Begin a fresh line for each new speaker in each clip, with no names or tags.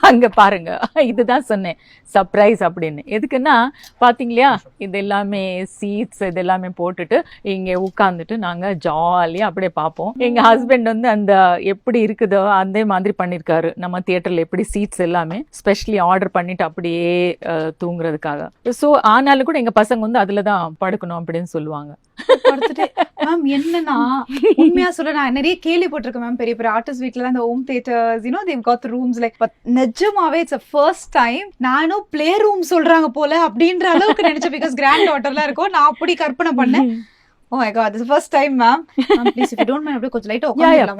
அங்க பாருங்க, இதுதான் சொன்னேன் சர்ப்ரைஸ் அப்படின்னு. எதுக்குன்னா பாத்தீங்களா, இது எல்லாமே சீட்ஸ் இது எல்லாமே போட்டுட்டு இங்க உட்கார்ந்துட்டு நாங்க ஜாலியா அப்படியே பார்ப்போம். எங்க ஹஸ்பண்ட் வந்து அந்த எப்படி இருக்குதோ அதே மாதிரி பண்ணிருக்காரு. நம்ம தியேட்டர்ல எப்படி சீட்ஸ் எல்லாமே ஸ்பெஷலி ஆர்டர் பண்ணிட்டு அப்படியே தூங்குறதுக்காக. ஸோ ஆனாலும் கூட எங்க பசங்க வந்து அதுலதான் படுக்கணும் அப்படின்னு சொல்லுவாங்க.
மேம் என்னன்னா உண்மையா சொல்ல நான் நிறைய கேள்விப்பட்டிருக்கேன் மேம், பெரிய பெரிய ஆர்டிஸ்ட் வீட்ல தான் இந்த home theatres they've got the rooms like, but நிஜமாவே it's a first time நானும் ப்ளே ரூம் சொல்றாங்க போல அப்படின்ற அளவுக்கு நினைச்சேன். பிகாஸ் கிராண்ட் டாட்டர்லாம் இருக்கும், நான் அப்படி கற்பனை பண்ணேன். Oh my god, this is the first time ma'am. Please if you don't mind அப்படியே கொஞ்சம் லைட்டா உட்கார்ந்துடலாமா?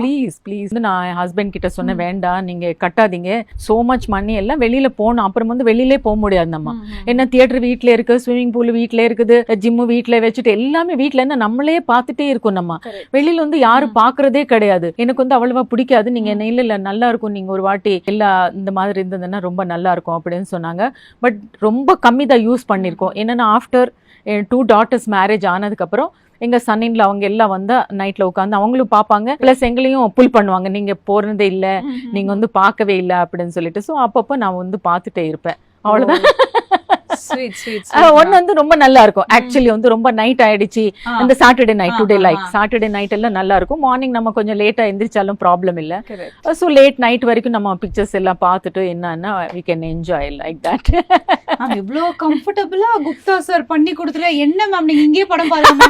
ப்ளீஸ் நான் என் ஹஸ்பண்ட் கிட்ட சொன்னேன், வேண்டாம் நீங்க கட்டாதீங்க, சோ மச் மணி எல்லாம் வெளியில போகணும், அப்புறம் வந்து வெளியிலே போக முடியாது நம்ம. என்ன தியேட்டர் வீட்ல இருக்கு, ஸ்விம்மிங் பூல் வீட்ல இருக்குது, ஜிம்மு வீட்ல வச்சுட்டு எல்லாமே வீட்ல இருந்து நம்மளே பார்த்துட்டே இருக்கோம். நம்ம வெளியில வந்து யாரும் பாக்குறதே கிடையாது. எனக்கு வந்து அவ்வளவா பிடிக்காது. நீங்க என்ன இல்ல நல்லா இருக்கும், நீங்க ஒரு வாட்டி எல்லா இந்த மாதிரி இருந்ததுன்னா ரொம்ப நல்லா இருக்கும் அப்படின்னு சொன்னாங்க. பட் ரொம்ப கம்மி தான் யூஸ் பண்ணிருக்கோம். என்னன்னா ஆஃப்டர் 2 daughters மேரேஜ் ஆனதுக்கு அப்புறம் எங்க சன்னின்ல அவங்க எல்லாம் வந்து நைட்ல உட்காந்து அவங்களும் பார்ப்பாங்க, பிளஸ் எங்களையும் புல் பண்ணுவாங்க, நீங்க போறதே இல்ல, நீங்க வந்து பார்க்கவே இல்லை அப்படின்னு சொல்லிட்டு. ஸோ அப்பப்போ நான் வந்து பார்த்துட்டே இருப்பேன், அவ்வளவுதான். ஒன்னு வந்து ரொம்ப நல்லா இருக்கும். ஆக்சுவலி வந்து ரொம்ப நைட் ஆயிடுச்சு, அந்த Saturday night today like Saturday night எல்லாம் நல்லா இருக்கும். மார்னிங் நம்ம கொஞ்சம் லேட்டா எந்திரிச்சாலும் ப்ராப்ளம் இல்ல. ஸோ லேட் நைட் வரைக்கும் நம்ம பிக்சர்ஸ் எல்லாம் பார்த்துட்டு என்னன்னா we can enjoy like that.
இவ்வளோ கம்ஃபர்டபுளா குப்தா சார் பண்ணி கொடுத்துரு. என்ன மேம் நீங்க இங்கேயே படம் பாருங்க,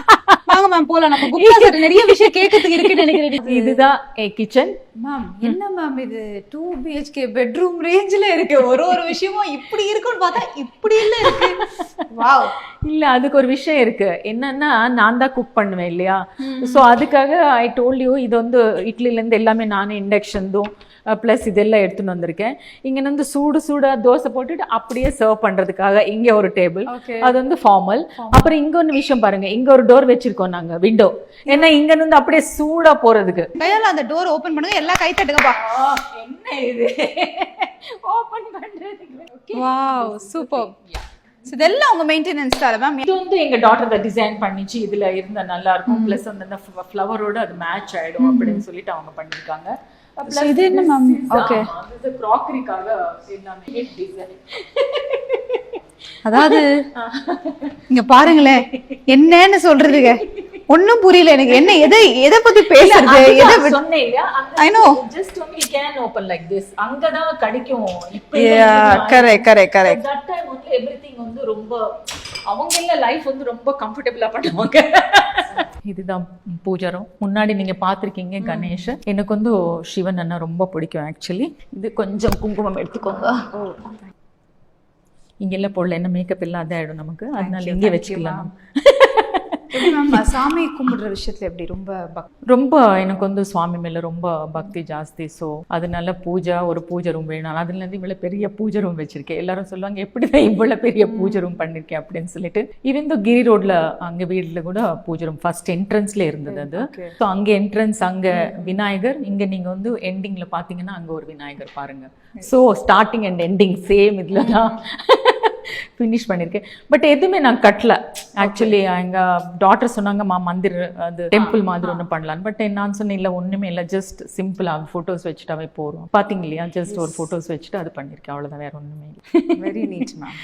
வாங்க மேம் போலாம், நம்ம குப்தா சார் நிறைய விஷயம் கேட்கறதுக்கு இருக்குன்னு நினைக்கிறேன்.
இதுதான் கிச்சன்
மேம். என்ன மேம் இது 2 BHK பெட்ரூம் ரேஞ்சில இருக்கு, ஒரு விஷயமும் இப்படி இருக்குன்னு பார்த்தா இப்படி இல்ல இருக்கு. வாவ்.
இல்ல அதுக்கு ஒரு விஷயம் இருக்கு, என்னன்னா நான் தான் குக் பண்ணுவேன் இல்லையா. ஸோ அதுக்காக ஐ டோல்ட் யூ, இது வந்து இட்லில இருந்து எல்லாமே நானே இண்டக்ஷன் தான் பிளஸ் இதெல்லாம் எடுத்துன்னு வந்திருக்கேன். இங்க வந்து சூடா தோசை போட்டுட்டு அப்படியே சர்வ் பண்றதுக்காக இங்க ஒரு டேபிள், அது வந்து ஃபார்மல். அப்புறம் இங்க ஒன்று விஷயம் பாருங்க, இங்க ஒரு டோர் வச்சிருக்கோம் நாங்க, விண்டோ. ஏன்னா இங்க இருந்து அப்படியே சூடா போறதுக்கு.
கையால அந்த டோர் ஓபன் பண்ணுங்க, எல்லாம் கை தட்டுங்கப்பா.
என்ன இது ஓபன் பண்றதுக்கு.
Wow super. இதெல்லாம் உங்க மெயின்டெனன்ஸ் தான மேம்?
இது வந்து எங்க டாட்டர் தான் டிசைன் பண்ணிச்சு, இதுல இருந்தா நல்லா இருக்கும், பிளஸ் அந்த ஃப்ளவரோட அது மேட்ச் ஆயிடும் அப்படின்னு சொல்லிட்டு அவங்க பண்ணிருக்காங்க.
இது என்ன மேம்? ஓகே,
இது க்ராக்கரிக்காக எல்லாமே டிசைன்.
அதாவது இங்க பாருங்களேன், என்னன்னு சொல்றதுங்க ஒண்ணும் புரியல எனக்கு. என்ன எதை பத்தி பேசுறது? எதை
சொன்னேன் இல்லையா,
I know
just only you can open like this, அங்கதான் கிடைக்கும்.
கரெக்ட்
that time வந்து everything வந்து ரொம்ப அவங்க இல்ல லைஃப் வந்து ரொம்ப கம்ஃபர்ட்டபிளா பண்ணுவாங்க. இதுதான் பூஜாரம். முன்னாடி நீங்க பாத்திருக்கீங்க கணேஷ். எனக்கு வந்து சிவன் அண்ணா ரொம்ப பிடிக்கும் ஆக்சுவலி. இது கொஞ்சம் குங்குமம் எடுத்துக்கோங்க. இங்க எல்லாம் போடல, என்ன மேக்கப் எல்லாம் அதாயிடும் நமக்கு, அதனால இங்கே வச்சுக்கலாம்.
சாமி கும்பிடுற விஷயத்துல எப்படி
ரொம்ப எனக்கு வந்து சுவாமி மேல ரொம்ப பக்தி ஜாஸ்தி. ஸோ அதனால ஒரு பூஜை ரூம் வேணும். அதுல இருந்து இவ்வளவு பெரிய பூஜை ரூம் வச்சிருக்கேன். எல்லாரும் சொல்லுவாங்க எப்படிதான் இவ்வளவு பெரிய பூஜை ரூம் பண்ணிருக்கேன் அப்படின்னு சொல்லிட்டு. இவன் கிரி ரோட்ல அங்க வீட்டுல கூட பூஜை ரூம் ஃபர்ஸ்ட் என்ட்ரன்ஸ்ல இருந்தது அது. ஸோ அங்க என்ட்ரன்ஸ், அங்க விநாயகர், இங்க நீங்க வந்து எண்டிங்ல பாத்தீங்கன்னா அங்க ஒரு விநாயகர் பாருங்க. So starting and ending same இதுலதான் ஃபினிஷ் பண்ணியிருக்கேன். பட் எதுவுமே நான் கட்டல ஆக்சுவலி. எங்கள் டாட்டர் சொன்னாங்க மந்திர் அது டெம்பிள் மாதிரி ஒன்று பண்ணலான்னு. பட் நான் சொன்னேன் இல்லை ஒன்றுமே இல்லை, ஜஸ்ட் சிம்பிளாக ஃபோட்டோஸ் வச்சுட்டாவே போகிறோம். பார்த்தீங்க இல்லையா, ஜஸ்ட் ஒரு ஃபோட்டோஸ் வச்சுட்டு அது பண்ணியிருக்கேன், அவ்வளோதான், வேற ஒன்றுமே இல்லை.
Very need ma'am.